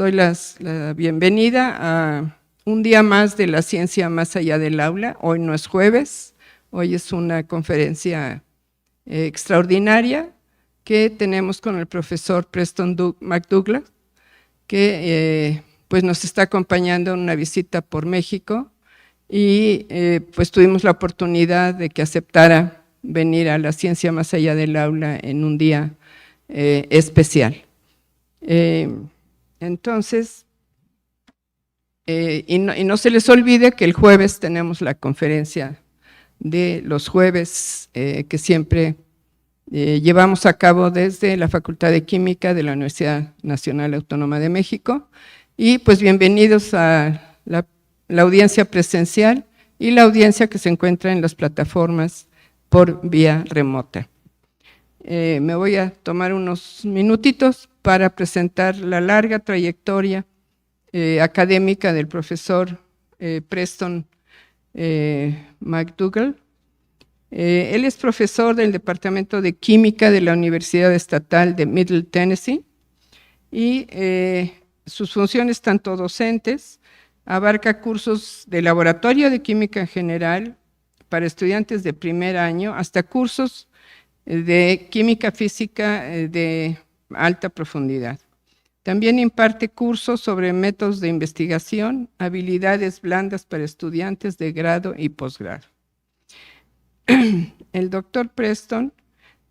Doy la bienvenida a un día más de la ciencia más allá del aula. Hoy no es jueves, hoy es una conferencia extraordinaria que tenemos con el profesor Preston MacDougall, que pues nos está acompañando en una visita por México y pues tuvimos la oportunidad de que aceptara venir a la ciencia más allá del aula en un día especial. Entonces, y no se les olvide que el jueves tenemos la conferencia de los jueves que siempre llevamos a cabo desde la Facultad de Química de la Universidad Nacional Autónoma de México. Y pues bienvenidos a la audiencia presencial y la audiencia que se encuentra en las plataformas por vía remota. Me voy a tomar unos minutitos para presentar la larga trayectoria académica del profesor Preston MacDougall. Él es profesor del Departamento de Química de la Universidad Estatal de Middle Tennessee y sus funciones tanto docentes abarca cursos de laboratorio de química en general para estudiantes de primer año hasta cursos de química física de alta profundidad. También imparte cursos sobre métodos de investigación, habilidades blandas para estudiantes de grado y posgrado. El doctor Preston,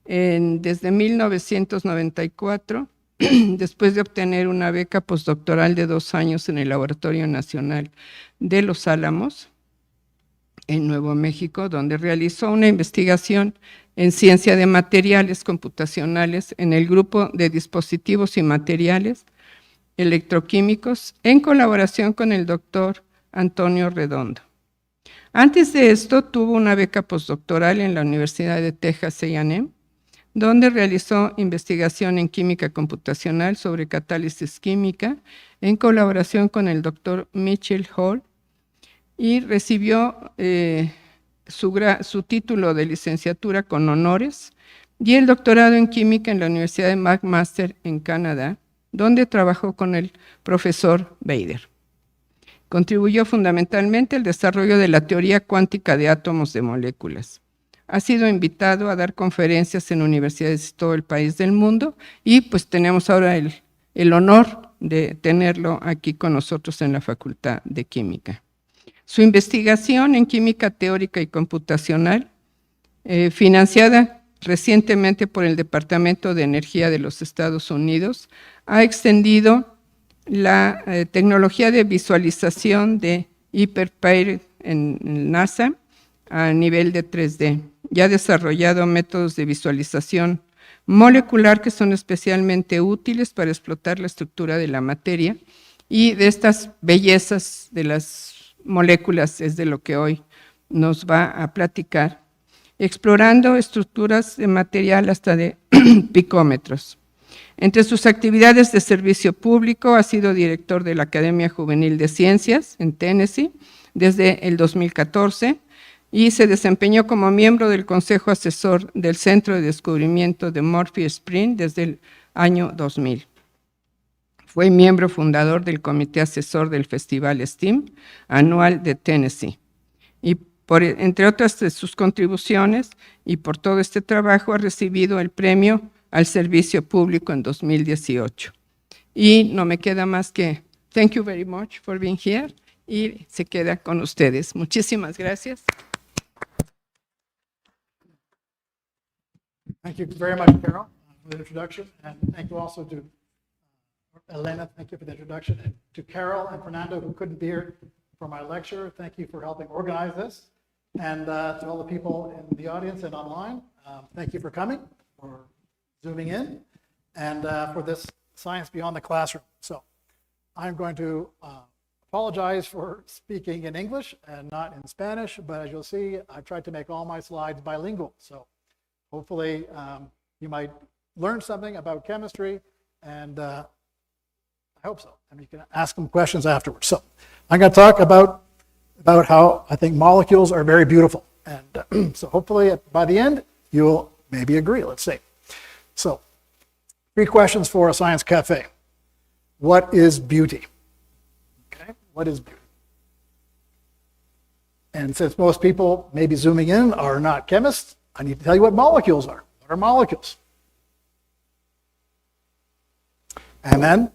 desde 1994, después de obtener una beca postdoctoral de 2 años en el Laboratorio Nacional de Los Álamos, en Nuevo México, donde realizó una investigación en ciencia de materiales computacionales en el grupo de dispositivos y materiales electroquímicos en colaboración con el doctor Antonio Redondo. Antes de esto tuvo una beca postdoctoral en la Universidad de Texas A&M, donde realizó investigación en química computacional sobre catálisis química en colaboración con el doctor Mitchell Hall y recibió su título de licenciatura con honores y el doctorado en química en la Universidad de McMaster en Canadá, donde trabajó con el profesor Bader. Contribuyó fundamentalmente al desarrollo de la teoría cuántica de átomos de moléculas. Ha sido invitado a dar conferencias en universidades de todo el país del mundo y pues tenemos ahora el honor de tenerlo aquí con nosotros en la Facultad de Química. Su investigación en química teórica y computacional, financiada recientemente por el Departamento de Energía de los Estados Unidos, ha extendido la tecnología de visualización de hiperpair en NASA a nivel de 3D. Ya ha desarrollado métodos de visualización molecular que son especialmente útiles para explotar la estructura de la materia y de estas bellezas de las moléculas es de lo que hoy nos va a platicar, explorando estructuras de material hasta de picómetros. Entre sus actividades de servicio público ha sido director de la Academia Juvenil de Ciencias en Tennessee desde el 2014 y se desempeñó como miembro del Consejo Asesor del Centro de Descubrimiento de Murphy Spring desde el año 2000. Fue miembro fundador del Comité Asesor del Festival STEAM anual de Tennessee. Y entre otras de sus contribuciones y por todo este trabajo ha recibido el premio al servicio público en 2018. Y no me queda más que thank you very much for being here y se queda con ustedes. Muchísimas gracias. Thank you very much, Carol, for the introduction, and thank you also to Elena, thank you for the introduction, and to Carol and Fernando, who couldn't be here for my lecture, thank you for helping organize this, and to all the people in the audience and online, thank you for coming, for zooming in, and for this Science Beyond the Classroom. So I'm going to apologize for speaking in English and not in Spanish, but as you'll see, I've tried to make all my slides bilingual, so hopefully you might learn something about chemistry, and I hope so. And you can ask them questions afterwards. So I'm going to talk about how I think molecules are very beautiful. And so hopefully by the end, you'll maybe agree. Let's see. So 3 questions for a science cafe. what is beauty? Okay, what is beauty? And since most people maybe zooming in are not chemists, I need to tell you what molecules are. What are molecules? And then,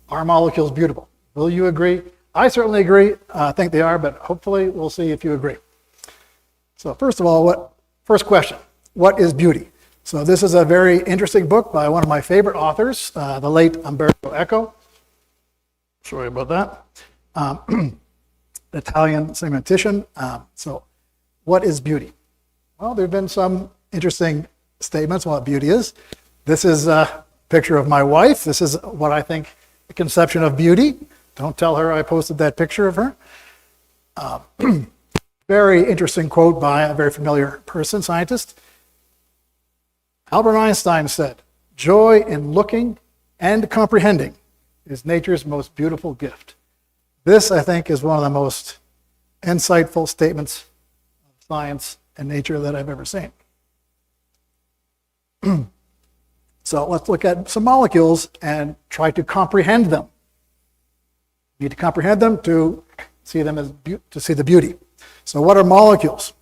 are molecules beautiful? Will you agree? I certainly agree. I think they are, but hopefully we'll see if you agree. So first of all, first question, what is beauty? So this is a very interesting book by one of my favorite authors, the late Umberto Eco. Sorry about that. Italian sematician. So what is beauty? Well, there have been some interesting statements on what beauty is. This is a picture of my wife. This is what I think the conception of beauty. Don't tell her I posted that picture of her. Very interesting quote by a very familiar person, scientist. Albert Einstein said, "Joy in looking and comprehending is nature's most beautiful gift." This, I think, is one of the most insightful statements of science and nature that I've ever seen. So let's look at some molecules and try to comprehend them. You need to comprehend them to see them as to see the beauty. So what are molecules?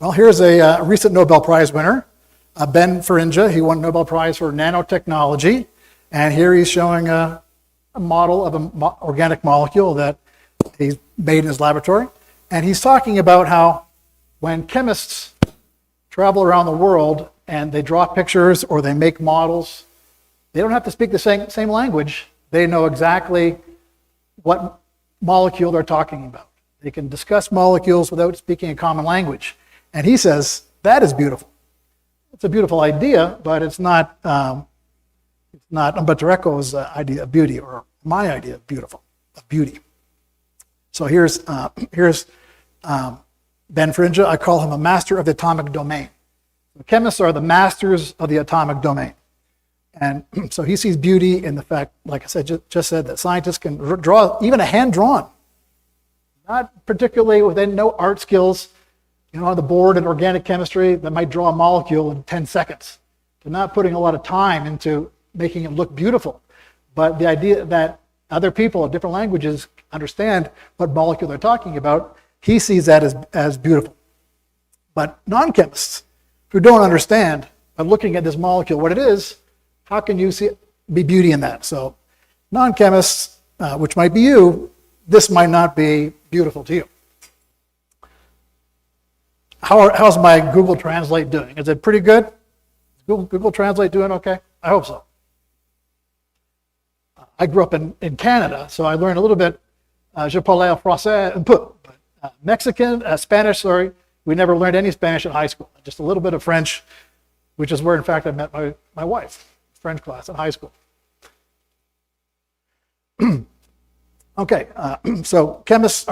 Well, here's a recent Nobel Prize winner, Ben Feringa. He won a Nobel Prize for nanotechnology, and here he's showing a model of an organic molecule that he's made in his laboratory, and he's talking about how when chemists travel around the world and they draw pictures or they make models, they don't have to speak the same language. They know exactly what molecule they're talking about. They can discuss molecules without speaking a common language. And he says, that is beautiful. It's a beautiful idea, but it's not Umberto Eco's idea of beauty, or my idea of beauty. So here's Ben Feringa. I call him a master of the atomic domain. The chemists are the masters of the atomic domain. And so he sees beauty in the fact, like I said, just said, that scientists can draw even a hand-drawn, not particularly within no art skills, on the board in organic chemistry that might draw a molecule in 10 seconds. They're not putting a lot of time into making it look beautiful. But the idea that other people of different languages understand what molecule they're talking about, he sees that as beautiful. But non-chemists who don't understand, by looking at this molecule, what it is, how can you be beauty in that? So non-chemists, which might be you, this might not be beautiful to you. How's my Google Translate doing? Is it pretty good? Is Google Translate doing okay? I hope so. I grew up in Canada, so I learned a little bit. Je parle français un peu. Mexican, Spanish, sorry. We never learned any Spanish in high school. Just a little bit of French, which is where, in fact, I met my wife. French class in high school. Okay, so chemists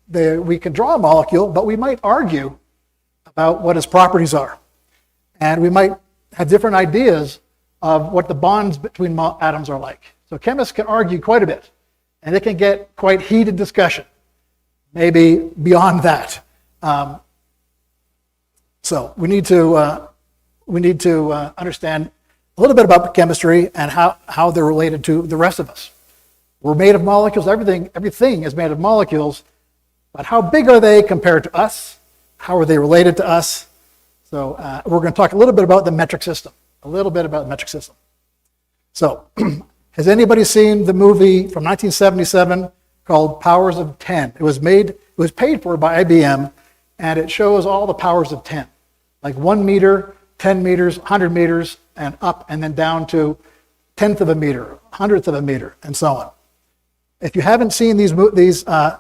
we can draw a molecule, but we might argue about what its properties are. And we might have different ideas of what the bonds between atoms are like. So chemists can argue quite a bit, and they can get quite heated discussion, maybe beyond that. So we need to understand a little bit about chemistry and how they're related to the rest of us. We're made of molecules. Everything is made of molecules. But how big are they compared to us? How are they related to us? So we're going to talk a little bit about the metric system. So has anybody seen the movie from 1977 called Powers of 10? It was paid for by IBM, and it shows all the powers of 10, like 1 meter, 10 meters, 100 meters, and up and then down to 1/10 of a meter, 100th of a meter, and so on. If you haven't seen these movies, I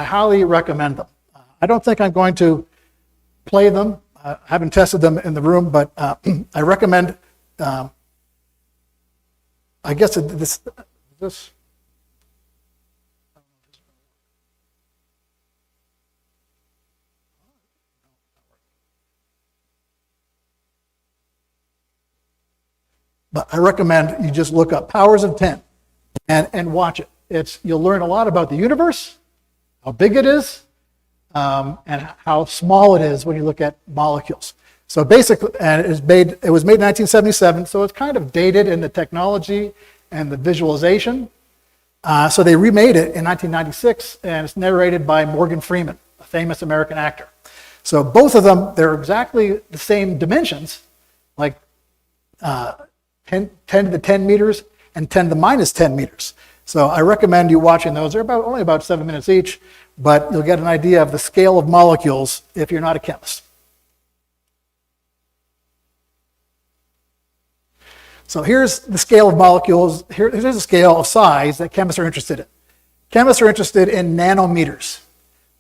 highly recommend them. I don't think I'm going to play them. I haven't tested them in the room, but I recommend. I guess this. But I recommend you just look up Powers of 10 and watch it. You'll learn a lot about the universe, how big it is, and how small it is when you look at molecules. So basically, and it was made in 1977, so it's kind of dated in the technology and the visualization. So they remade it in 1996, and it's narrated by Morgan Freeman, a famous American actor. So both of them, they're exactly the same dimensions, like 10 to the 10 meters and 10 to the minus 10 meters. So I recommend you watching those. They're only about 7 minutes each, but you'll get an idea of the scale of molecules if you're not a chemist. So here's the scale of molecules. Here's a scale of size that chemists are interested in. Chemists are interested in nanometers.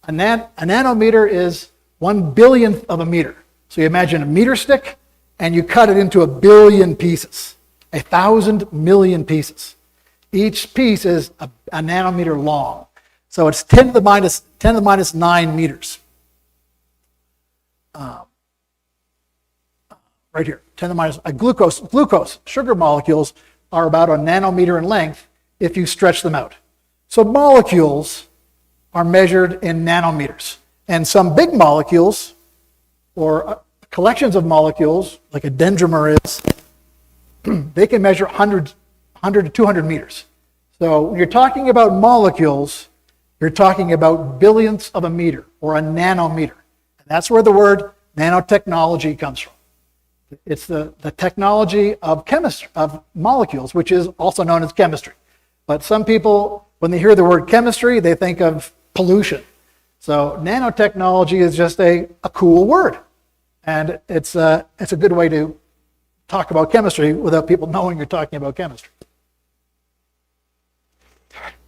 A nanometer is 1/1000th of a meter. So you imagine a meter stick, and you cut it into 1 billion pieces, 1,000 million pieces. Each piece is a nanometer long. So it's 10 to the minus 9 meters. Right here, 10 to the minus, glucose, sugar molecules are about a nanometer in length if you stretch them out. So molecules are measured in nanometers. And some big molecules, or collections of molecules, like a dendrimer is, they can measure 100 to 200 meters. So when you're talking about molecules, you're talking about billionths of a meter, or a nanometer. And that's where the word nanotechnology comes from. It's the technology of chemistry, of molecules, which is also known as chemistry. But some people, when they hear the word chemistry, they think of pollution. So nanotechnology is just a cool word. And it's a good way to talk about chemistry without people knowing you're talking about chemistry.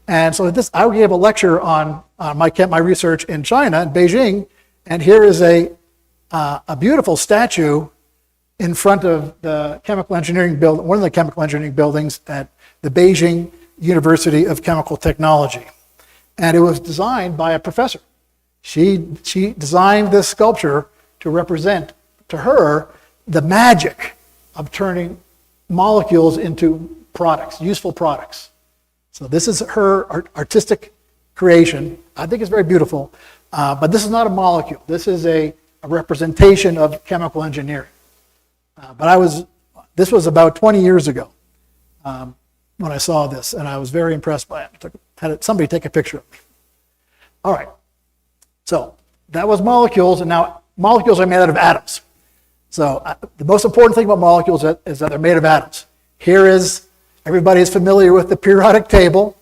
And so I gave a lecture on my research in China, in Beijing, and here is a beautiful statue in front of the chemical engineering building, one of the chemical engineering buildings at the Beijing University of Chemical Technology. And it was designed by a professor. She designed this sculpture to represent to her the magic of turning molecules into products, useful products. So this is her artistic creation. I think it's very beautiful, but this is not a molecule. This is a representation of chemical engineering. This was about 20 years ago when I saw this, and I was very impressed by it. Had somebody take a picture of me. All right, so that was molecules, and now molecules are made out of atoms. So the most important thing about molecules is that they're made of atoms. Everybody is familiar with the periodic table.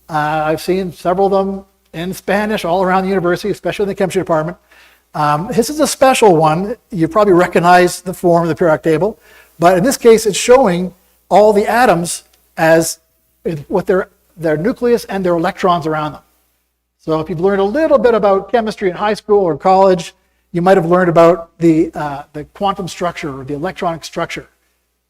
I've seen several of them in Spanish all around the university, especially in the chemistry department. This is a special one. You probably recognize the form of the periodic table, but in this case, it's showing all the atoms with their nucleus and their electrons around them. So if you've learned a little bit about chemistry in high school or college, you might have learned about the quantum structure or the electronic structure,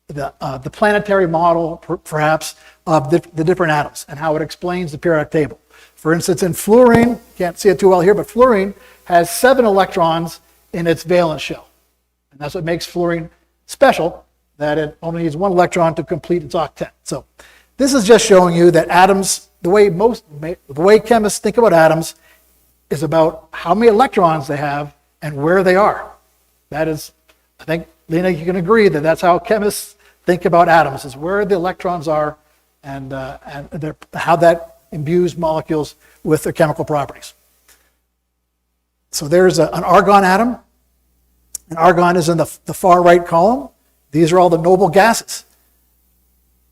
the planetary model, perhaps, of the different atoms and how it explains the periodic table. For instance, in fluorine, can't see it too well here, but fluorine has 7 electrons in its valence shell. And that's what makes fluorine special, that it only needs 1 electron to complete its octet. So this is just showing you that atoms, the way chemists think about atoms is about how many electrons they have and where they are. That is, I think, Lena, you can agree that that's how chemists think about atoms, is where the electrons are and how that imbues molecules with their chemical properties. So there's an argon atom. And argon is in the far right column. These are all the noble gases.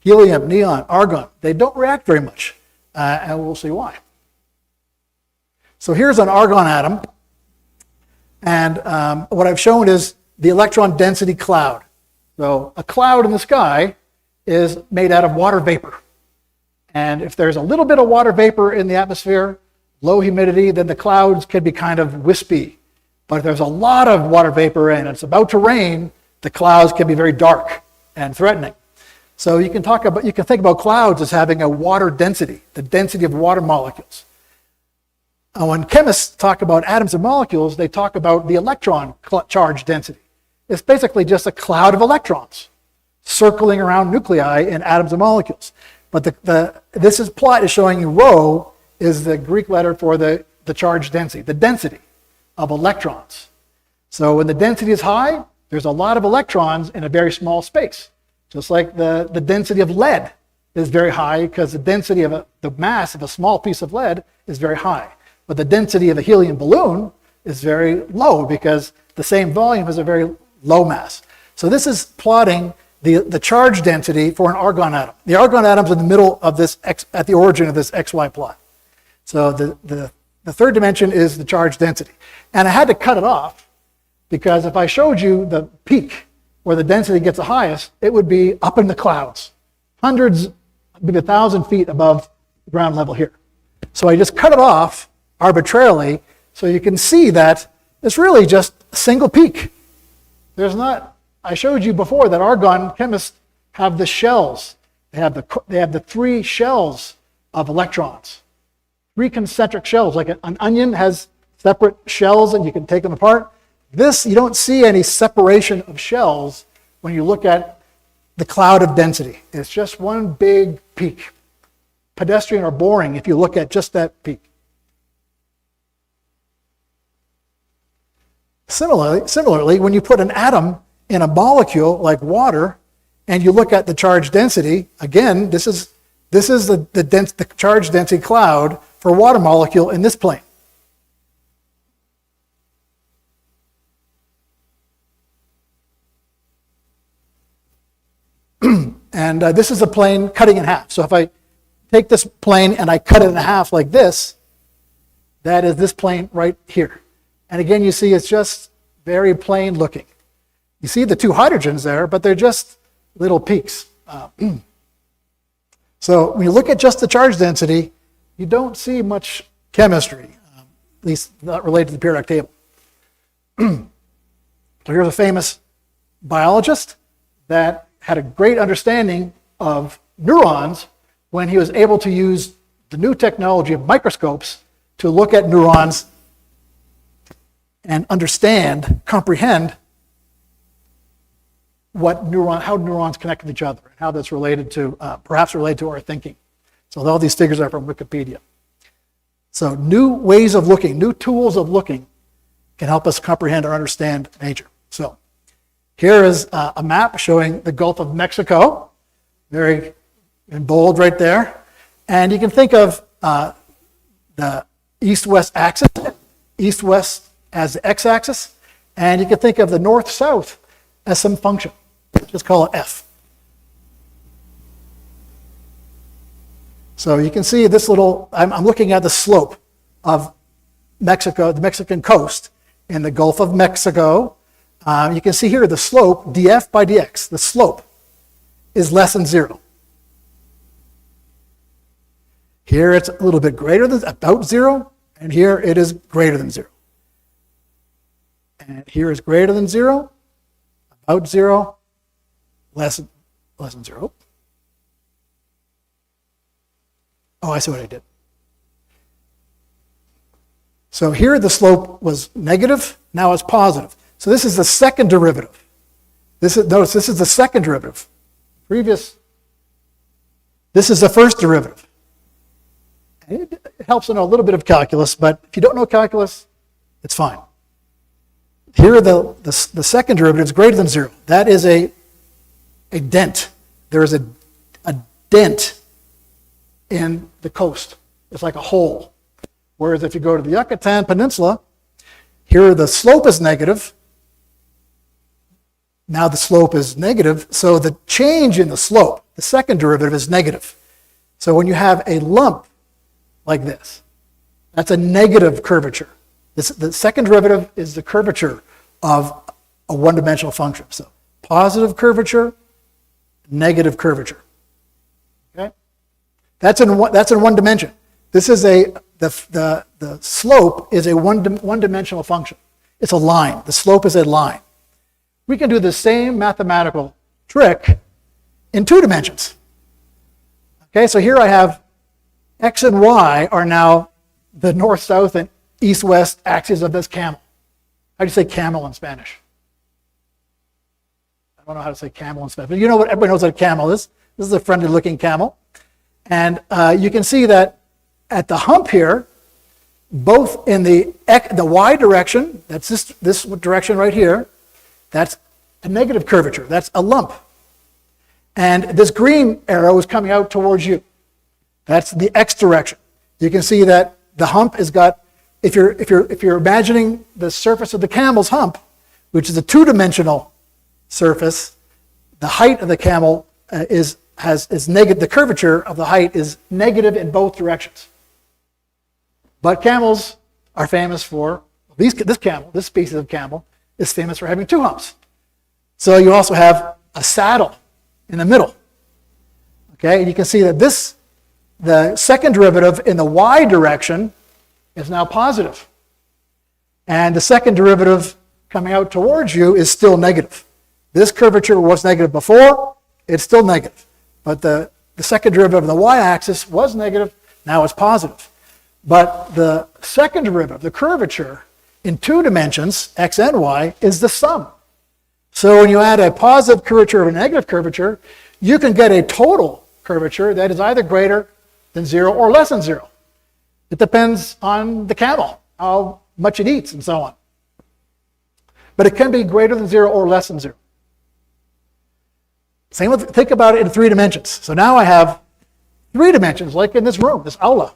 Helium, neon, argon. They don't react very much, and we'll see why. So here's an argon atom. And what I've shown is the electron density cloud. So a cloud in the sky is made out of water vapor. And if there's a little bit of water vapor in the atmosphere, low humidity, then the clouds can be kind of wispy. But if there's a lot of water vapor and it's about to rain, the clouds can be very dark and threatening. So you can think about clouds as having a water density, the density of water molecules. And when chemists talk about atoms and molecules, they talk about the electron charge density. It's basically just a cloud of electrons circling around nuclei in atoms and molecules. But this plot is showing you rho is the Greek letter for the charge density, the density of electrons. So when the density is high, There's a lot of electrons in a very small space, just like the density of lead is very high because the density of the mass of a small piece of lead is very high. But the density of a helium balloon is very low because the same volume has a very low mass. So this is plotting the charge density for an argon atom. The argon atom's in the middle of this, at the origin of this XY plot. So the third dimension is the charge density. And I had to cut it off because if I showed you the peak where the density gets the highest, it would be up in the clouds, hundreds, maybe 1,000 feet above ground level here. So I just cut it off arbitrarily so you can see that it's really just a single peak. There's not, I showed you before that argon chemists have the shells. They have the 3 shells of electrons. 3 concentric shells, like an onion has separate shells and you can take them apart. This, you don't see any separation of shells when you look at the cloud of density. It's just one big peak. Pedestrian or boring if you look at just that peak. Similarly, when you put an atom in a molecule like water and you look at the charge density, again, this is the charge density cloud for a water molecule in this plane. And this is a plane cutting in half. So if I take this plane and I cut it in half like this, that is this plane right here. And again, you see it's just very plain looking. You see the 2 hydrogens there, but they're just little peaks. So when you look at just the charge density, you don't see much chemistry, at least not related to the periodic table. So here's a famous biologist that had a great understanding of neurons when he was able to use the new technology of microscopes to look at neurons and understand, comprehend how neurons connect with each other, and how that's related to, perhaps related to our thinking. So all these figures are from Wikipedia. So new ways of looking, new tools of looking can help us comprehend or understand nature. So here is a map showing the Gulf of Mexico, very in bold right there. And you can think of the east-west axis, east-west as the x-axis, and you can think of the north-south as some function. Just call it f. So you can see this little, I'm looking at the slope of Mexico, the Mexican coast in the Gulf of Mexico. You can see here the slope, df by dx, the slope is less than 0. Here it's a little bit greater than, about 0, and here it is greater than 0. And here is greater than 0, about 0, less than 0. Oh, I see what I did. So here the slope was negative, now it's positive. So this is the second derivative. Notice this is the second derivative. This is the first derivative. And it helps to know a little bit of calculus, but if you don't know calculus, it's fine. Here the second derivative is greater than 0. That is a dent. There is a dent in the coast. It's like a hole. Whereas if you go to the Yucatan Peninsula, here the slope is negative. Now the slope is negative, so the change in the slope, the second derivative, is negative. So when you have a lump like this, that's a negative curvature. The second derivative is the curvature of a one-dimensional function. So positive curvature, negative curvature. Okay, that's in one dimension. This is the slope is a one-dimensional function. It's a line. The slope is a line. We can do the same mathematical trick in 2 dimensions. Okay, so here I have x and y are now the north-south and east-west axes of this camel. How do you say camel in Spanish? I don't know how to say camel in Spanish, but you know what? Everybody knows what a camel is. This is a friendly-looking camel. And you can see that at the hump here, both in the y direction, that's this direction right here, that's a negative curvature. That's a lump. And this green arrow is coming out towards you. That's the x direction. You can see that the hump has got, if you're imagining the surface of the camel's hump, which is a two-dimensional surface, the height of the camel is negative. The curvature of the height is negative in both directions. But camels are famous for, this species of camel is famous for having two humps. So you also have a saddle in the middle. Okay, and you can see that the second derivative in the y direction is now positive. And the second derivative coming out towards you is still negative. This curvature was negative before, it's still negative. But the second derivative of the y-axis was negative, now it's positive. But the second derivative, the curvature, in two dimensions, x and y, is the sum. So when you add a positive curvature and a negative curvature, you can get a total curvature that is either greater than 0 or less than 0. It depends on the camel, how much it eats, and so on. But it can be greater than 0 or less than 0. Same with, think about it in 3 dimensions. So now I have 3 dimensions, like in this room, this aula.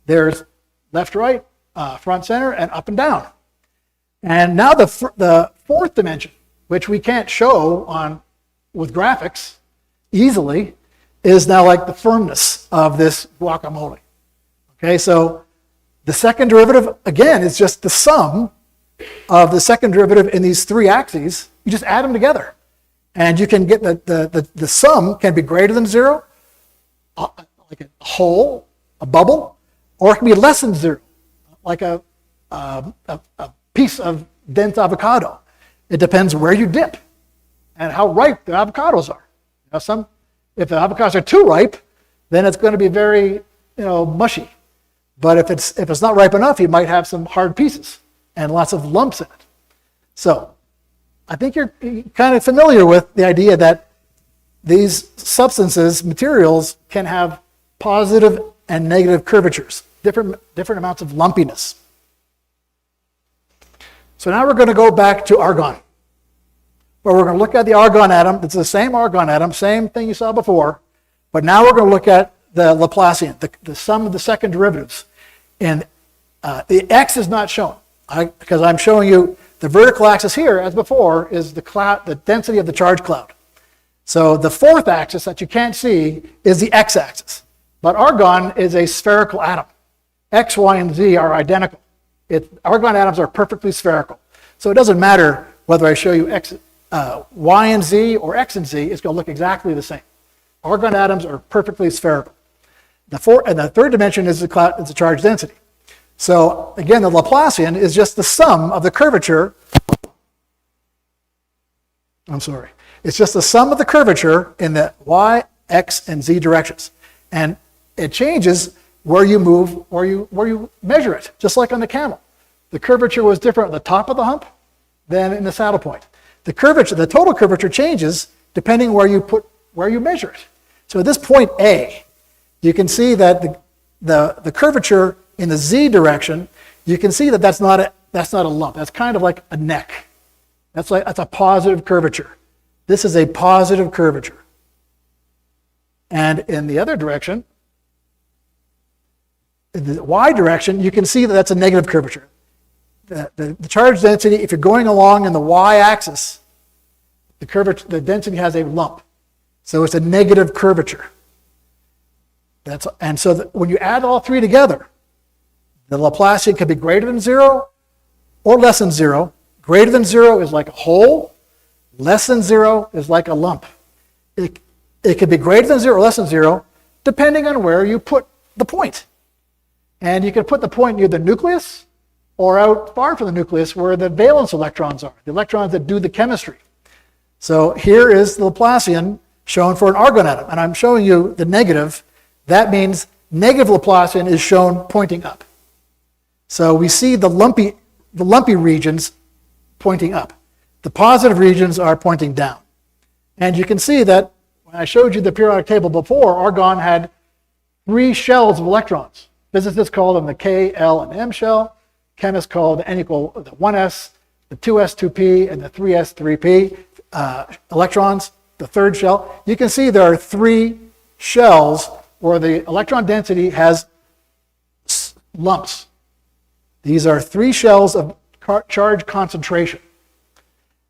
There's left, right, front, center, and up and down. And now the fourth dimension, which we can't show with graphics easily, is now like the firmness of this guacamole. Okay, so the second derivative, again, is just the sum of the second derivative in these 3 axes. You just add them together. And you can get the sum can be greater than 0, like a hole, a bubble, or it can be less than 0, like a piece of dense avocado. It depends where you dip and how ripe the avocados are. If the avocados are too ripe, then it's going to be very, mushy. But if it's not ripe enough, you might have some hard pieces and lots of lumps in it. So I think you're kind of familiar with the idea that these substances, materials, can have positive and negative curvatures, different amounts of lumpiness. So now we're going to go back to argon, where we're going to look at the argon atom. It's the same argon atom, same thing you saw before, but now we're going to look at the Laplacian, the sum of the second derivatives. And the x is not shown, because I'm showing you the vertical axis here, as before, is the density of the charge cloud. So the fourth axis that you can't see is the x-axis. But argon is a spherical atom. X, Y, and Z are identical. Argon atoms are perfectly spherical. So it doesn't matter whether I show you Y and Z or X and Z, it's going to look exactly the same. Argon atoms are perfectly spherical. And the third dimension is the charge density. So again, the Laplacian is just the sum of the curvature. It's just the sum of the curvature in the Y, X, and Z directions. And it changes where you move, where you measure it, just like on the camel. The curvature was different at the top of the hump than in the saddle point. The total curvature changes depending where you measure it. So at this point A, you can see that the curvature in the Z direction, you can see that that's not a lump. That's kind of like a neck. That's a positive curvature. This is a positive curvature. And in the other direction, in the Y direction, you can see that that's a negative curvature. The charge density, if you're going along in the Y-axis, the density has a lump. So it's a negative curvature. And so when you add all 3 together, the Laplacian can be greater than 0 or less than 0. Greater than 0 is like a hole. Less than 0 is like a lump. It can be greater than 0 or less than 0 depending on where you put the point. And you can put the point near the nucleus or out far from the nucleus where the valence electrons are, the electrons that do the chemistry. So here is the Laplacian shown for an argon atom. And I'm showing you the negative. That means negative Laplacian is shown pointing up. So we see the lumpy regions pointing up. The positive regions are pointing down. And you can see that when I showed you the periodic table before, argon had 3 shells of electrons. Physicists call them the K, L, and M shell. Chemists call the N equal the 1s. the 2s2p and the 3s3p electrons, the third shell. You can see there are 3 shells where the electron density has lumps. These are 3 shells of charge concentration.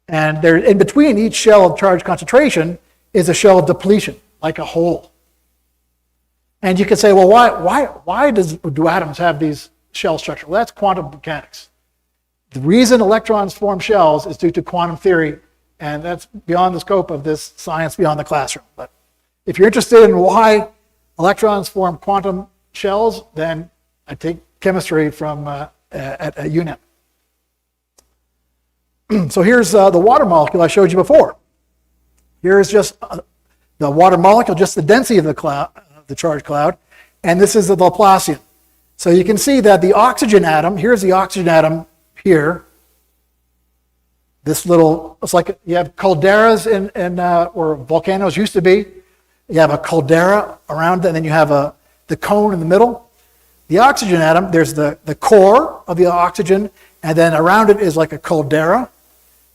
And there, in between each shell of charge concentration is a shell of depletion, like a hole. And you can say, well, why do atoms have these shell structure? Well, that's quantum mechanics. The reason electrons form shells is due to quantum theory, and that's beyond the scope of this science beyond the classroom. But if you're interested in why electrons form quantum shells, then I take chemistry from at UNEM. So here's the water molecule I showed you before. Here's just the water molecule, just the density of the cloud, the charged cloud, and this is the Laplacian. So you can see that the oxygen atom, here's the oxygen atom here. This little, it's like you have calderas in where volcanoes used to be. You have a caldera around it, and then you have the cone in the middle. The oxygen atom, there's the core of the oxygen, and then around it is like a caldera.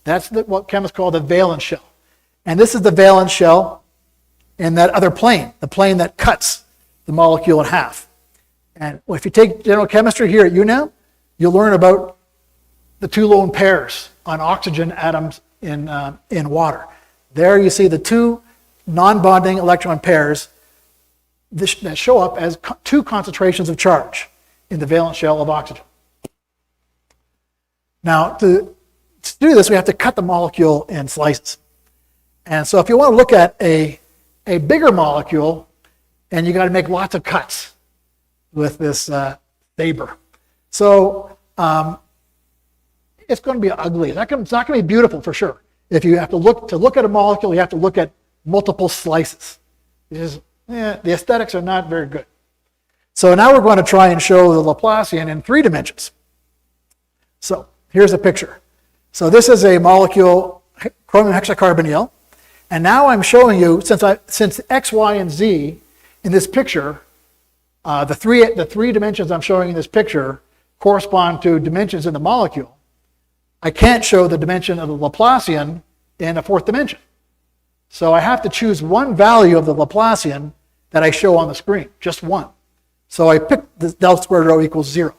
That's what chemists call the valence shell. And this is the valence shell in that other plane, the plane that cuts the molecule in half. And if you take general chemistry here at UNEM, you'll learn about the 2 lone pairs on oxygen atoms in water. There you see the 2 non-bonding electron pairs that show up as 2 concentrations of charge in the valence shell of oxygen. Now, to do this, we have to cut the molecule in slices. And so if you want to look at a bigger molecule, and you got to make lots of cuts with this saber. So it's going to be ugly. It's not going to be beautiful for sure. If you have to look at a molecule, you have to look at multiple slices. The aesthetics are not very good. So now we're going to try and show the Laplacian in 3 dimensions. So here's a picture. So this is a molecule, chromium hexacarbonyl. And now I'm showing you, since X, Y, and Z in this picture, the three dimensions I'm showing in this picture correspond to dimensions in the molecule. I can't show the dimension of the Laplacian in a 4th dimension. So I have to choose one value of the Laplacian that I show on the screen, just one. So I picked the del squared rho equals 0.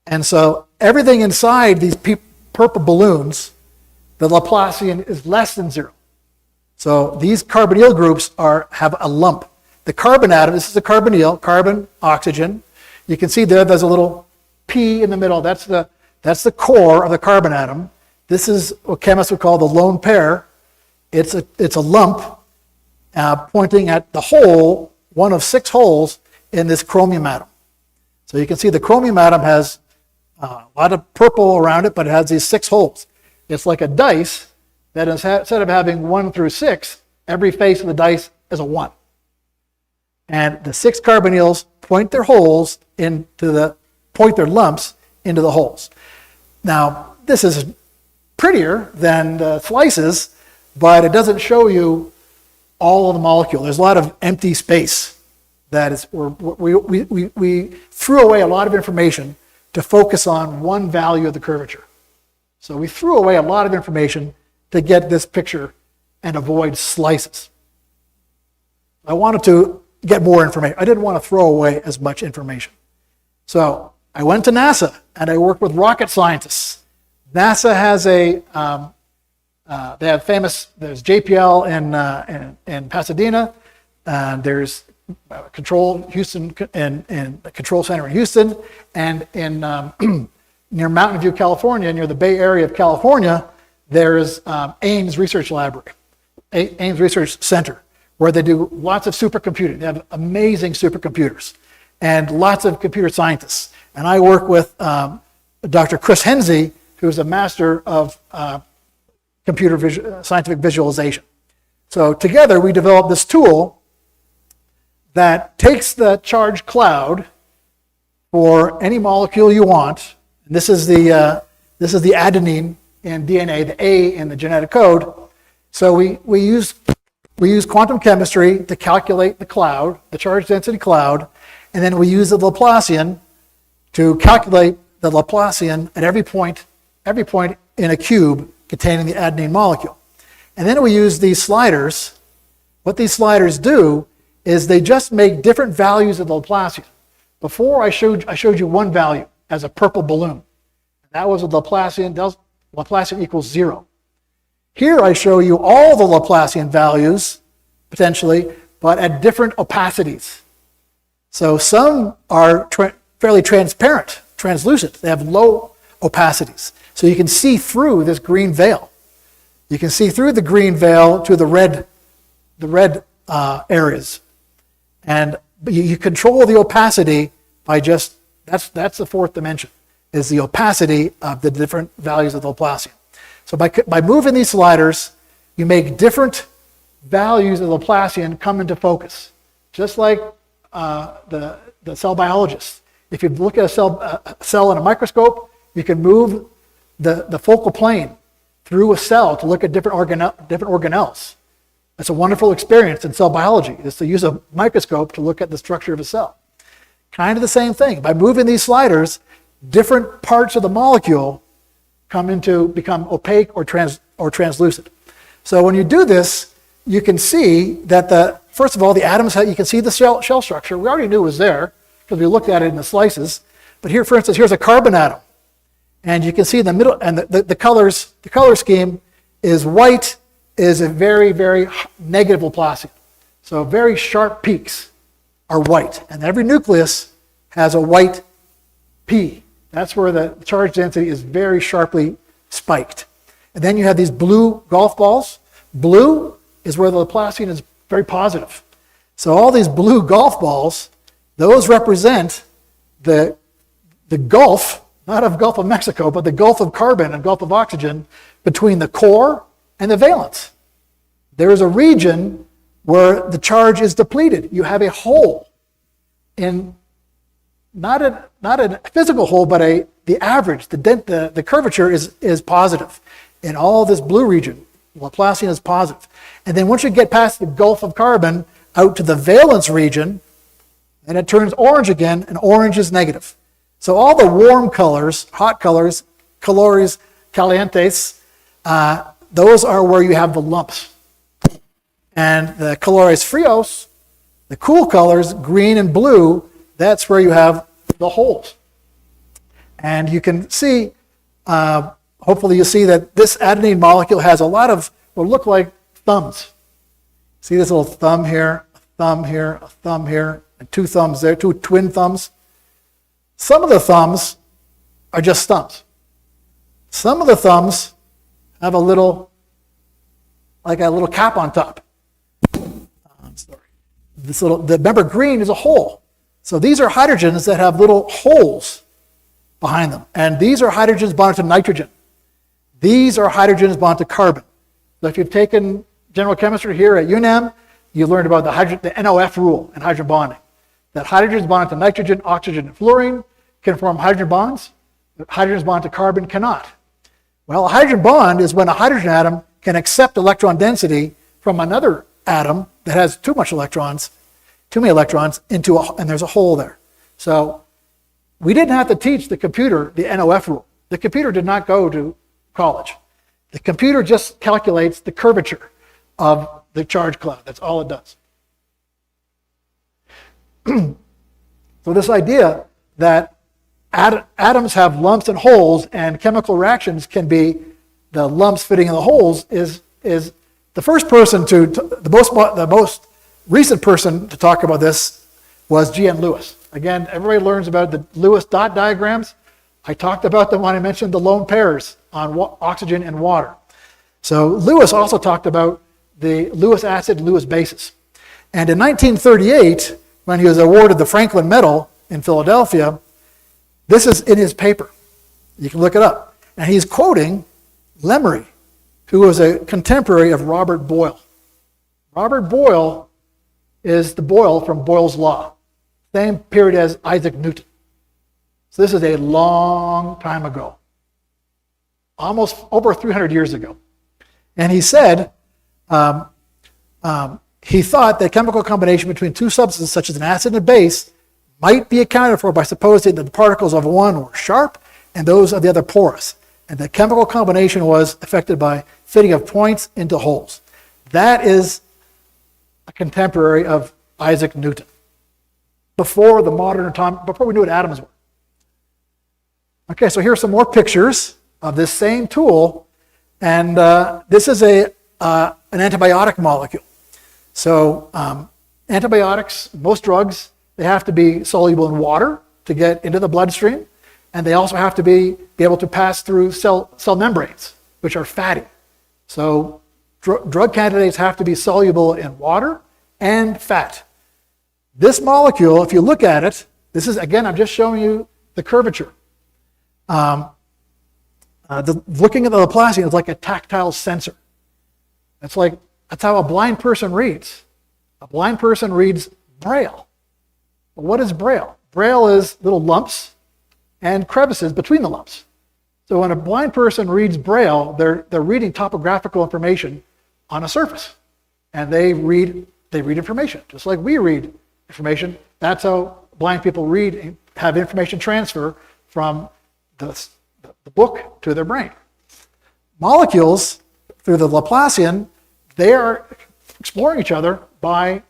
And so everything inside these purple balloons, the Laplacian is less than 0. So these carbonyl groups have a lump. The carbon atom, this is a carbonyl, carbon, oxygen. You can see there's a little P in the middle. That's the core of the carbon atom. This is what chemists would call the lone pair. It's a lump pointing at the hole, one of 6 holes in this chromium atom. So you can see the chromium atom has a lot of purple around it, but it has these 6 holes. It's like a dice that instead of having 1 through 6, every face of the dice is a 1. And the 6 carbonyls point their lumps into the holes. Now, this is prettier than the slices, but it doesn't show you all of the molecule. There's a lot of empty space. That is, we threw away a lot of information to focus on one value of the curvature. So we threw away a lot of information to get this picture and avoid slices. I wanted to get more information. I didn't want to throw away as much information. So I went to NASA and I worked with rocket scientists. NASA has they have there's JPL in Pasadena, and there's Control Center in Houston, and in near Mountain View, California, near the Bay Area of California, there's Ames Research Laboratory, Ames Research Center, where they do lots of supercomputing. They have amazing supercomputers and lots of computer scientists. And I work with Dr. Chris Hensey, who's a master of scientific visualization. So together we developed this tool that takes the charged cloud for any molecule you want. And this is the adenine in DNA, the A in the genetic code. So we use quantum chemistry to calculate the cloud, the charge density cloud, and then we use the Laplacian to calculate the Laplacian at every point in a cube containing the adenine molecule. And then we use these sliders. What these sliders do is they just make different values of the Laplacian. Before I showed you one value as a purple balloon. That was a Laplacian equals 0. Here I show you all the Laplacian values, potentially, but at different opacities. So some are fairly transparent, translucent. They have low opacities. So you can see through this green veil. You can see through the green veil to the red areas. And you control the opacity by just, that's the fourth dimension, is the opacity of the different values of the Laplacian. So by moving these sliders, you make different values of the Laplacian come into focus. Just like the cell biologists. If you look at a cell in a microscope, you can move the focal plane through a cell to look at different organelles. That's a wonderful experience in cell biology, is to use a microscope to look at the structure of a cell. Kind of the same thing. By moving these sliders, different parts of the molecule become opaque or translucent. So when you do this, you can see that first of all, the atoms, you can see the shell structure. We already knew it was there because we looked at it in the slices. But here, for instance, here's a carbon atom. And you can see in the middle, and the color scheme is white is a very, very negative Laplacian. So very sharp peaks are white. And every nucleus has a white P. That's where the charge density is very sharply spiked. And then you have these blue golf balls. Blue is where the Laplacian is very positive. So all these blue golf balls, those represent the gulf, not of Gulf of Mexico, but the Gulf of carbon and Gulf of oxygen between the core and the valence. There is a region where the charge is depleted. You have a hole in not a physical hole, but the average, the curvature is positive. In all this blue region, Laplacian is positive. And then once you get past the Gulf of carbon out to the valence region, and it turns orange again, and orange is negative. So all the warm colors, hot colors, colores calientes, those are where you have the lumps. And the colores frios, the cool colors, green and blue, that's where you have the holes. And you can see, hopefully you'll see that this adenine molecule has a lot of what look like thumbs. See this little thumb here, a thumb here, a thumb here, and two thumbs there, two twin thumbs. Some of the thumbs are just thumbs. Some of the thumbs have a little cap on top. I'm sorry. Remember, green is a hole. So these are hydrogens that have little holes behind them. And these are hydrogens bonded to nitrogen. These are hydrogens bonded to carbon. So if you've taken general chemistry here at UNAM, you learned about the NOF rule in hydrogen bonding. That hydrogens bonded to nitrogen, oxygen, and fluorine can form hydrogen bonds. But hydrogens bonded to carbon cannot. Well, a hydrogen bond is when a hydrogen atom can accept electron density from another atom that has too many electrons, and there's a hole there. So we didn't have to teach the computer the NOF rule. The computer did not go to college. The computer just calculates the curvature of the charge cloud. That's all it does. So this idea that atoms have lumps and holes and chemical reactions can be the lumps fitting in the holes is the first person the most recent person to talk about this was G.N. Lewis. Again, everybody learns about the Lewis dot diagrams. I talked about them when I mentioned the lone pairs on oxygen and water. So Lewis also talked about the Lewis acid, Lewis bases. And in 1938, when he was awarded the Franklin Medal in Philadelphia, this is in his paper. You can look it up. And he's quoting Lemery, who was a contemporary of Robert Boyle. Robert Boyle is the Boyle from Boyle's Law, same period as Isaac Newton. So this is a long time ago, almost over 300 years ago. And he said, he thought that chemical combination between two substances, such as an acid and a base, might be accounted for by supposing that the particles of one were sharp and those of the other porous. And the chemical combination was affected by fitting of points into holes. That is a contemporary of Isaac Newton. Before the modern atomic, before we knew what atoms were. Okay, so here are some more pictures of this same tool, and this is an antibiotic molecule. So antibiotics, most drugs, they have to be soluble in water to get into the bloodstream, and they also have to be able to pass through cell membranes, which are fatty. So drug candidates have to be soluble in water and fat. This molecule, if you look at it, this is, again, I'm just showing you the curvature. Looking at the Laplacian is like a tactile sensor. That's how a blind person reads. A blind person reads Braille. Well, what is Braille? Braille is little lumps and crevices between the lumps. So when a blind person reads Braille, they're reading topographical information on a surface. And they read information, just like we read information. That's how blind people read and have information transfer from the book to their brain. Molecules, through the Laplacian, they are exploring each other by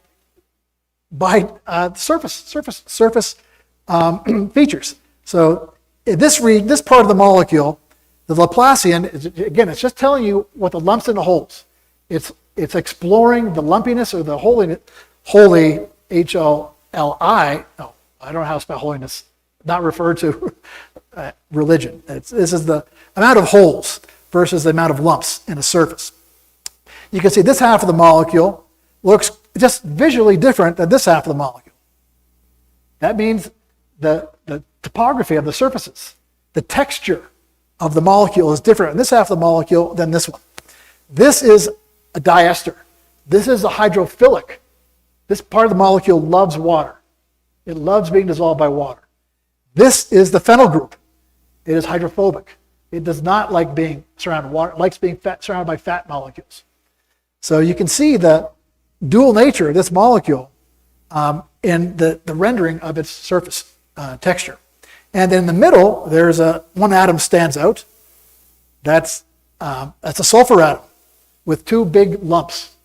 surface features. So this part of the molecule, the Laplacian, again, it's just telling you what the lumps and the holes. It's exploring the lumpiness or the holy H-O-L-I. Oh, I don't know how to spell holiness. Not referred to religion. This is the amount of holes versus the amount of lumps in a surface. You can see this half of the molecule looks just visually different than this half of the molecule. That means the topography of the surfaces, the texture of the molecule is different in this half of the molecule than this one. This is a diester. This is a hydrophilic. This part of the molecule loves water. It loves being dissolved by water. This is the phenyl group. It is hydrophobic. It does not like being surrounded by water. It likes being surrounded by fat molecules. So you can see the dual nature of this molecule in the rendering of its surface texture. And in the middle, there's one atom stands out. That's a sulfur atom with two big lumps.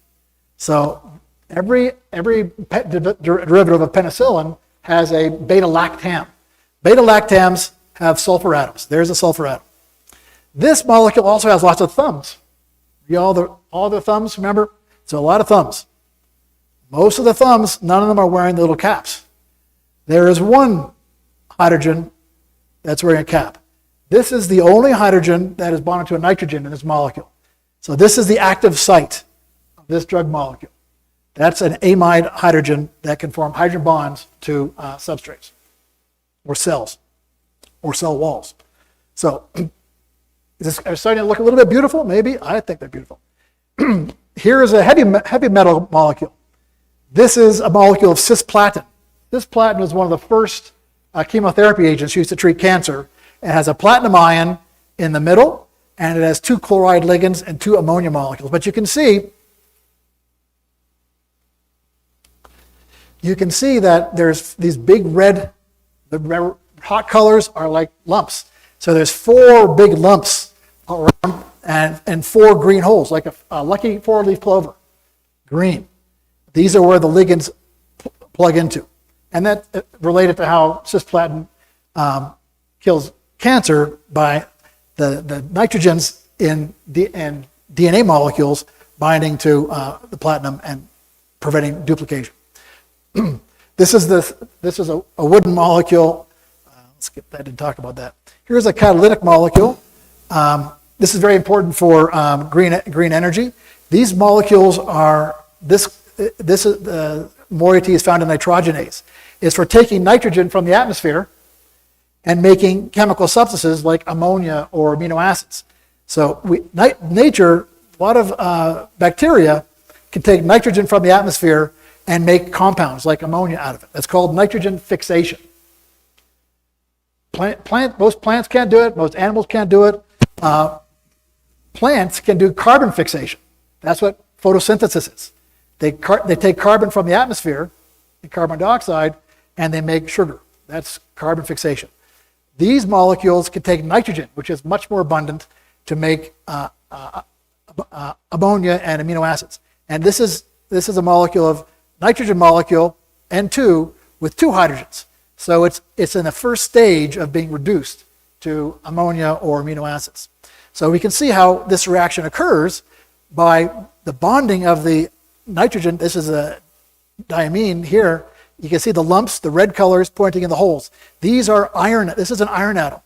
So every derivative of penicillin has a beta-lactam. Beta-lactams have sulfur atoms. There's a sulfur atom. This molecule also has lots of thumbs. All the thumbs, remember? So a lot of thumbs. Most of the thumbs, none of them are wearing the little caps. There is one hydrogen that's wearing a cap. This is the only hydrogen that is bonded to a nitrogen in this molecule. So this is the active site of this drug molecule. That's an amide hydrogen that can form hydrogen bonds to substrates or cells or cell walls. So is this starting to look a little bit beautiful? Maybe. I think they're beautiful. Here is a heavy metal molecule. This is a molecule of cisplatin. Cisplatin is one of the first chemotherapy agents used to treat cancer. It has a platinum ion in the middle, and it has two chloride ligands and two ammonia molecules. But you can see that there's these big red, the hot colors are like lumps. So there's four big lumps around and four green holes, like a lucky four-leaf clover, green. These are where the ligands plug into. And that related to how cisplatin kills cancer by the nitrogens in DNA molecules binding to the platinum and preventing duplication. This is a wooden molecule. I didn't talk about that. Here's a catalytic molecule. This is very important for green energy. These molecules are moiety is found in nitrogenase. It's for taking nitrogen from the atmosphere and making chemical substances like ammonia or amino acids. So nature, a lot of bacteria can take nitrogen from the atmosphere and make compounds like ammonia out of it. That's called nitrogen fixation. Most plants can't do it. Most animals can't do it. Plants can do carbon fixation. That's what photosynthesis is. They take carbon from the atmosphere, carbon dioxide, and they make sugar. That's carbon fixation. These molecules can take nitrogen, which is much more abundant to make ammonia and amino acids. And this is a molecule of nitrogen molecule, N2, with 2 hydrogens. So it's in the first stage of being reduced to ammonia or amino acids. So we can see how this reaction occurs by the bonding of the nitrogen. This is a diamine here. You can see the lumps, the red colors pointing in the holes. These are iron. This is an iron atom.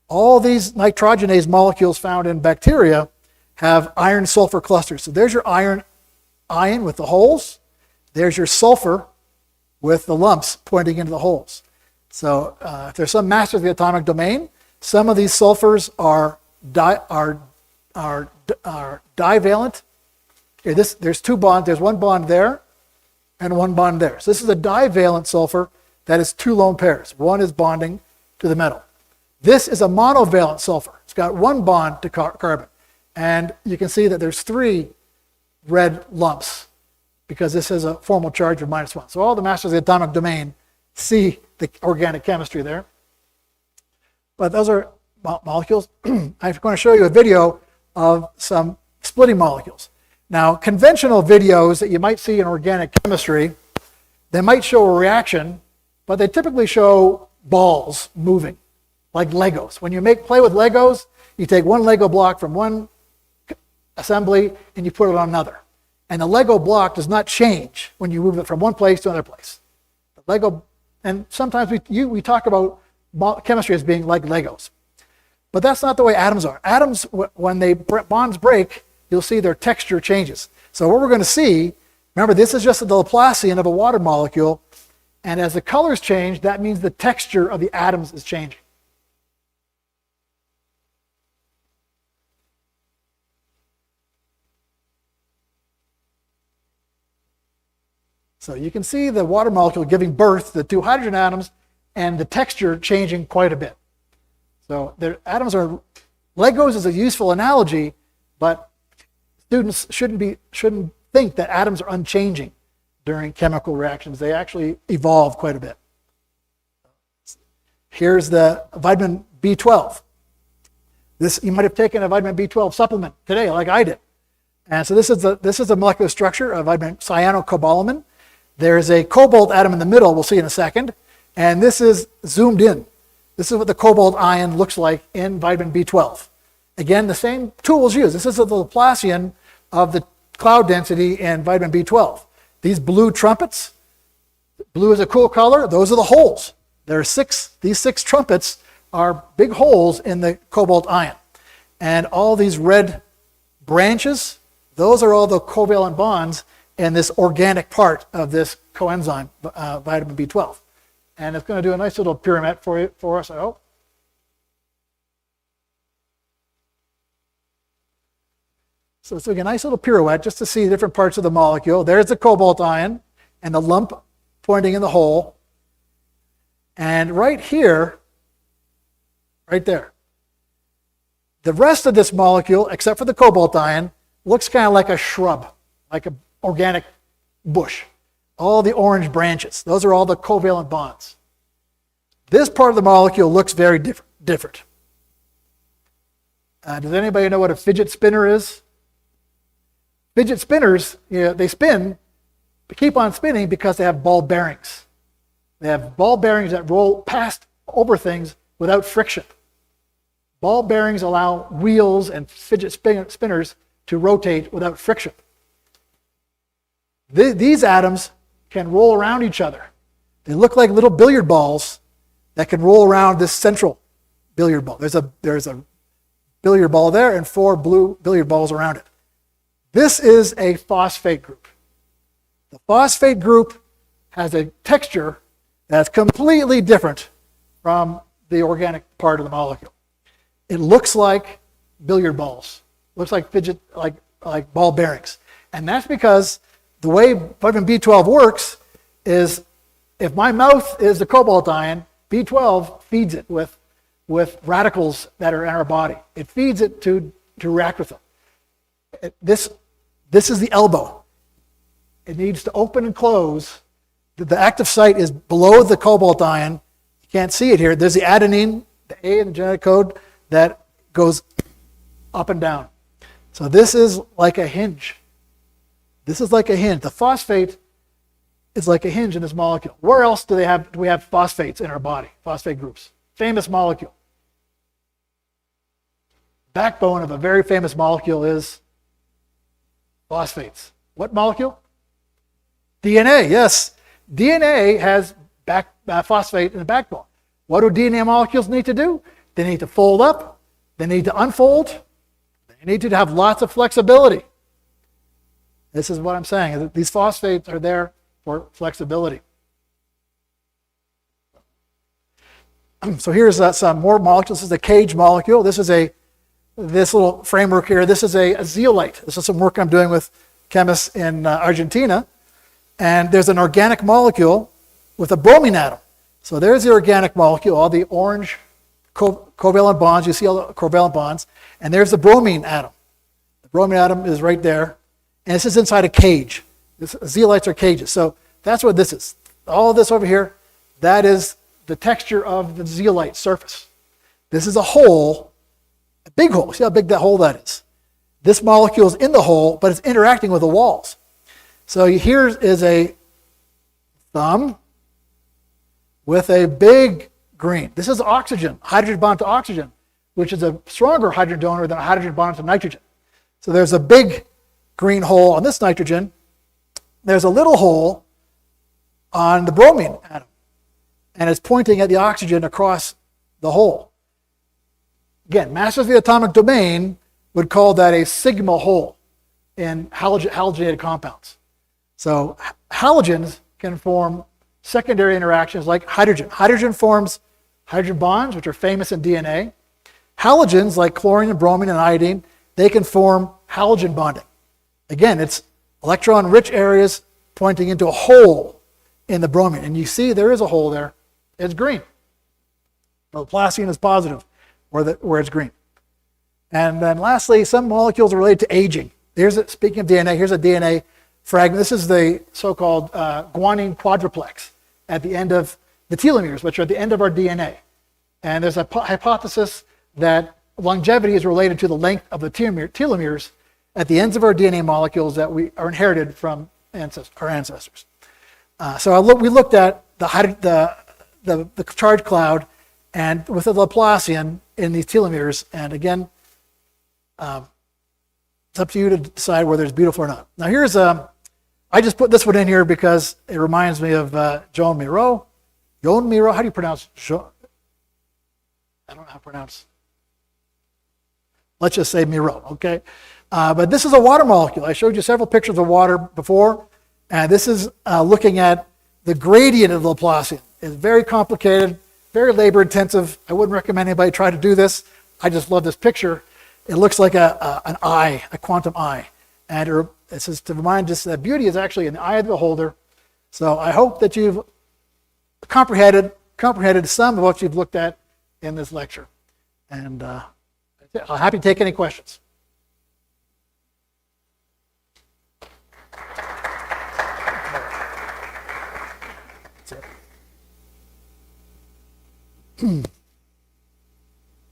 All these nitrogenase molecules found in bacteria have iron sulfur clusters. So there's your iron with the holes. There's your sulfur with the lumps pointing into the holes. So if there's some masters of the atomic domain, some of these sulfurs are divalent. Here, there's 2 bonds. There's 1 bond there and 1 bond there. So this is a divalent sulfur that is 2 lone pairs. One is bonding to the metal. This is a monovalent sulfur. It's got 1 bond to carbon. And you can see that there's 3 red lumps because this has a formal charge of -1. So all the masters of the atomic domain see the organic chemistry there. But those are molecules. I'm going to show you a video of some splitting molecules. Now, conventional videos that you might see in organic chemistry, they might show a reaction, but they typically show balls moving, like Legos. When you play with Legos, you take one Lego block from one assembly and you put it on another. And the Lego block does not change when you move it from one place to another place. The Lego, and sometimes we talk about chemistry as being like Legos. But that's not the way atoms are. Atoms, when bonds break, you'll see their texture changes. So what we're going to see, remember this is just the Laplacian of a water molecule, and as the colors change, that means the texture of the atoms is changing. So you can see the water molecule giving birth to the 2 hydrogen atoms and the texture changing quite a bit. So the atoms are, Legos is a useful analogy, but students shouldn't think that atoms are unchanging during chemical reactions. They actually evolve quite a bit. Here's the vitamin B12. You might have taken a vitamin B12 supplement today, like I did. And so this is the molecular structure of vitamin cyanocobalamin. There's a cobalt atom in the middle, we'll see in a second, and this is zoomed in. This is what the cobalt ion looks like in vitamin B12. Again, the same tools used. This is the Laplacian of the cloud density in vitamin B12. These blue trumpets, blue is a cool color, those are the holes. There are 6, these 6 trumpets are big holes in the cobalt ion. And all these red branches, those are all the covalent bonds in this organic part of this coenzyme, vitamin B12. And it's going to do a nice little pyramid for us, I hope. So it's doing a nice little pirouette just to see different parts of the molecule. There's the cobalt ion and the lump pointing in the hole. And right here, right there, the rest of this molecule, except for the cobalt ion, looks kind of like a shrub, like an organic bush. All the orange branches, those are all the covalent bonds. This part of the molecule looks very different. Does anybody know what a fidget spinner is? Fidget spinners, they spin, but keep on spinning because they have ball bearings. They have ball bearings that roll past over things without friction. Ball bearings allow wheels and fidget spinners to rotate without friction. These atoms can roll around each other. They look like little billiard balls that can roll around this central billiard ball. There's a billiard ball there and 4 blue billiard balls around it. This is a phosphate group. The phosphate group has a texture that's completely different from the organic part of the molecule. It looks like billiard balls. It looks like like ball bearings. And that's because the way vitamin B12 works is if my mouth is the cobalt ion, B12 feeds it with radicals that are in our body. It feeds it to react with them. This is the elbow. It needs to open and close. The active site is below the cobalt ion. You can't see it here. There's the adenine the A in the genetic code that goes up and down. So this is like a hinge. This is like a hinge. The phosphate is like a hinge in this molecule. Where else do we have phosphates in our body? Phosphate groups. Famous molecule. Backbone of a very famous molecule is phosphates. What molecule? DNA, yes. DNA has phosphate in the backbone. What do DNA molecules need to do? They need to fold up. They need to unfold. They need to have lots of flexibility. This is what I'm saying. These phosphates are there for flexibility. So here's some more molecules. This is a cage molecule. This little framework here. This is a zeolite. This is some work I'm doing with chemists in Argentina. And there's an organic molecule with a bromine atom. So there's the organic molecule, all the orange covalent bonds. You see all the covalent bonds. And there's the bromine atom. The bromine atom is right there. And this is inside a cage. Zeolites are cages. So that's what this is. All of this over here, that is the texture of the zeolite surface. This is a hole, a big hole. See how big that hole that is? This molecule is in the hole, but it's interacting with the walls. So here is a thumb with a big green. This is oxygen, hydrogen bond to oxygen, which is a stronger hydrogen donor than a hydrogen bond to nitrogen. So there's a big green hole on this nitrogen. There's a little hole on the bromine atom, and it's pointing at the oxygen across the hole. Again, masters of the atomic domain would call that a sigma hole in halogenated compounds. So halogens can form secondary interactions like hydrogen. Hydrogen forms hydrogen bonds, which are famous in DNA. Halogens, like chlorine and bromine and iodine, they can form halogen bonding. Again, it's electron-rich areas pointing into a hole in the bromine. And you see there is a hole there. It's green. The Laplacian is positive where it's green. And then lastly, some molecules are related to aging. Speaking of DNA, here's a DNA fragment. This is the so-called guanine quadruplex at the end of the telomeres, which are at the end of our DNA. And there's a hypothesis that longevity is related to the length of the telomeres at the ends of our DNA molecules that we are inherited from our ancestors. So we looked at the charge cloud and with the Laplacian in these telomeres, and again, it's up to you to decide whether it's beautiful or not. Now here's I just put this one in here because it reminds me of Joan Miro. Joan Miro, how do you pronounce Joan? I don't know how to pronounce. Let's just say Miro, okay? But this is a water molecule. I showed you several pictures of water before, and this is looking at the gradient of the Laplacian. It's very complicated, very labor intensive. I wouldn't recommend anybody try to do this. I just love this picture. It looks like an eye, a quantum eye. And it says to remind us that beauty is actually in the eye of the beholder. So I hope that you've comprehended some of what you've looked at in this lecture. And I'm happy to take any questions.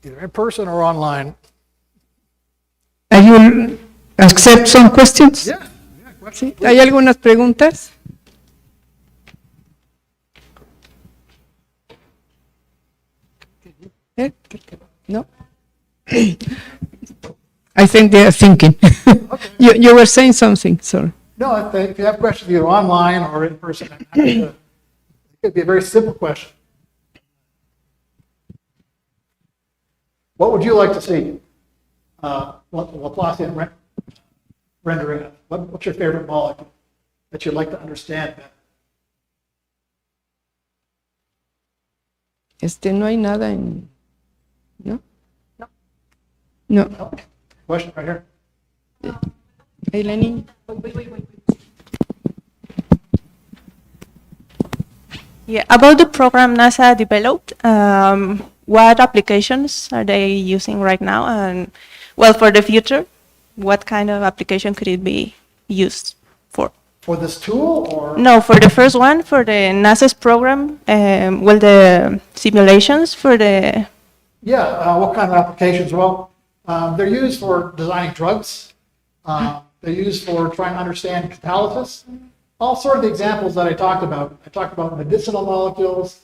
Either in person or online. I will accept some questions. Yeah, questions. ¿Hay algunas preguntas? No? I think they are thinking. Okay. You were saying something, sorry. No, if you have questions either online or in person, it could be a very simple question. What would you like to see? Laplacian rendering. What's your favorite molecule that you'd like to understand better? No hay nada en... ¿No? No. No. No. Question right here. Ahí la niña. Wait. Yeah, about the program NASA developed, what applications are they using right now? And, well, for the future, what kind of application could it be used for? For this tool or? No, for the first one, for the NASA's program, well, the simulations for the What kind of applications? Well, they're used for designing drugs. They're used for trying to understand catalysis. All sort of the examples that I talked about. I talked about medicinal molecules,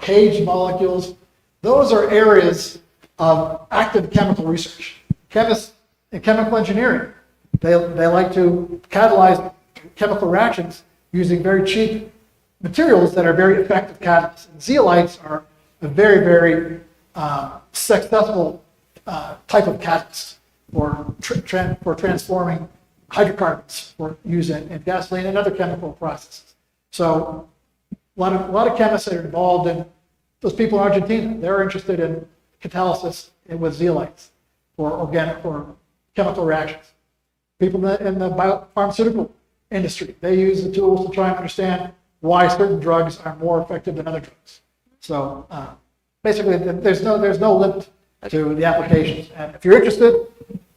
caged molecules. Those are areas of active chemical research. Chemists in chemical engineering, they like to catalyze chemical reactions using very cheap materials that are very effective catalysts. And zeolites are a very, very successful type of catalyst for transforming hydrocarbons for use in gasoline and other chemical processes. So a lot of chemists that are involved in, those people in Argentina, they're interested in catalysis with zeolites for chemical reactions. People in the biopharmaceutical industry, they use the tools to try and understand why certain drugs are more effective than other drugs. So basically, there's no limit to the applications. And if you're interested,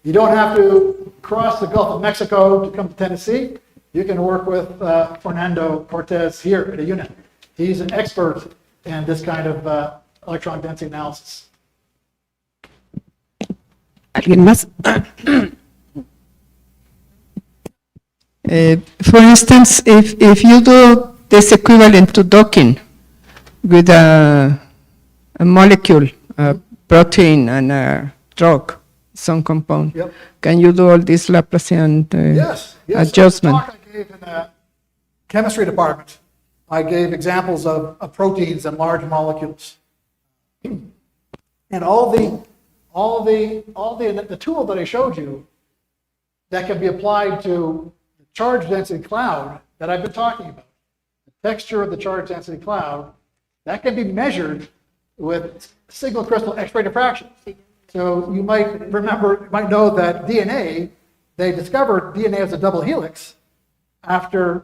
you don't have to cross the Gulf of Mexico to come to Tennessee. You can work with Fernando Cortez here at a unit. He's an expert in this kind of electron density analysis. ¿Alguien más? For instance, if you do this equivalent to docking with a molecule, a protein and a drug, some compound, Yep. can you do all this Laplacian Yes. adjustment? The talk I gave in the chemistry department, I gave examples of proteins and large molecules. And all the tool that I showed you that can be applied to the charge density cloud that I've been talking about, the texture of the charge density cloud, that can be measured with single crystal X-ray diffraction. So you might know that DNA, they discovered DNA as a double helix after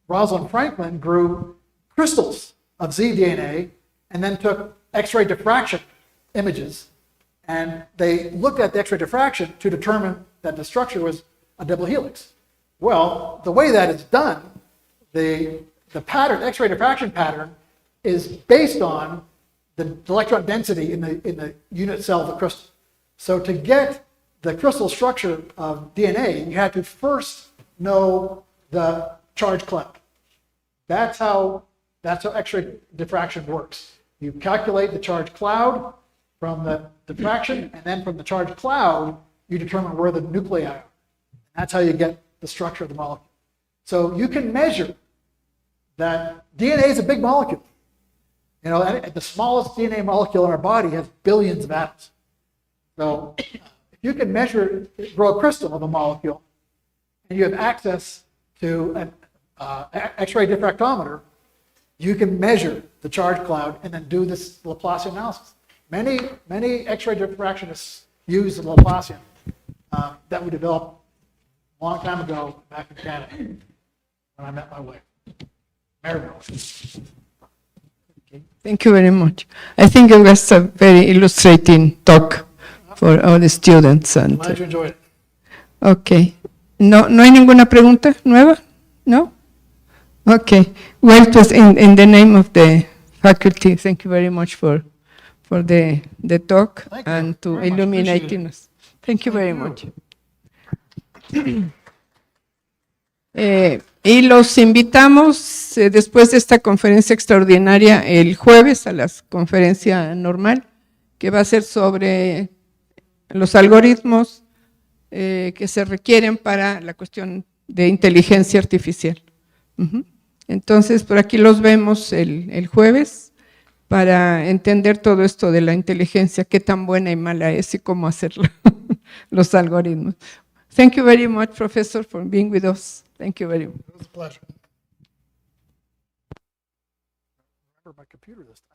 Rosalind Franklin grew crystals of zDNA and then took X-ray diffraction images. And they looked at the X-ray diffraction to determine that the structure was a double helix. Well, the way that it's done, the pattern, X-ray diffraction pattern, is based on the electron density in the unit cell of the crystal. So to get the crystal structure of DNA, you had to first know the charge cloud. That's how X-ray diffraction works. You calculate the charge cloud from the diffraction, and then from the charge cloud, you determine where the nuclei are. That's how you get the structure of the molecule. So you can measure that DNA is a big molecule. You know, the smallest DNA molecule in our body has billions of atoms. So if you can grow a crystal of a molecule, and you have access to an X-ray diffractometer, you can measure the charge cloud and then do this Laplacian analysis. Many X-ray diffractionists use the Laplacian that we developed a long time ago back in Canada when I met my wife, Maribel. Thank you very much. I think it was a very illustrating talk for all the students. And, Glad you enjoyed it. okay. ¿No hay ninguna pregunta nueva? No? Okay. Well, it was in the name of the faculty. Thank you very much for the talk Thank you and to very much. illuminating Appreciate us. Thank you very much. Y los invitamos después de esta conferencia extraordinaria el jueves a la conferencia normal, que va a ser sobre los algoritmos que se requieren para la cuestión de inteligencia artificial. Entonces, por aquí los vemos el jueves para entender todo esto de la inteligencia, qué tan buena y mala es y cómo hacerlo, los algoritmos. Thank you very much, Professor, for being with us. Thank you very much. It was a pleasure. Remember my computer this time.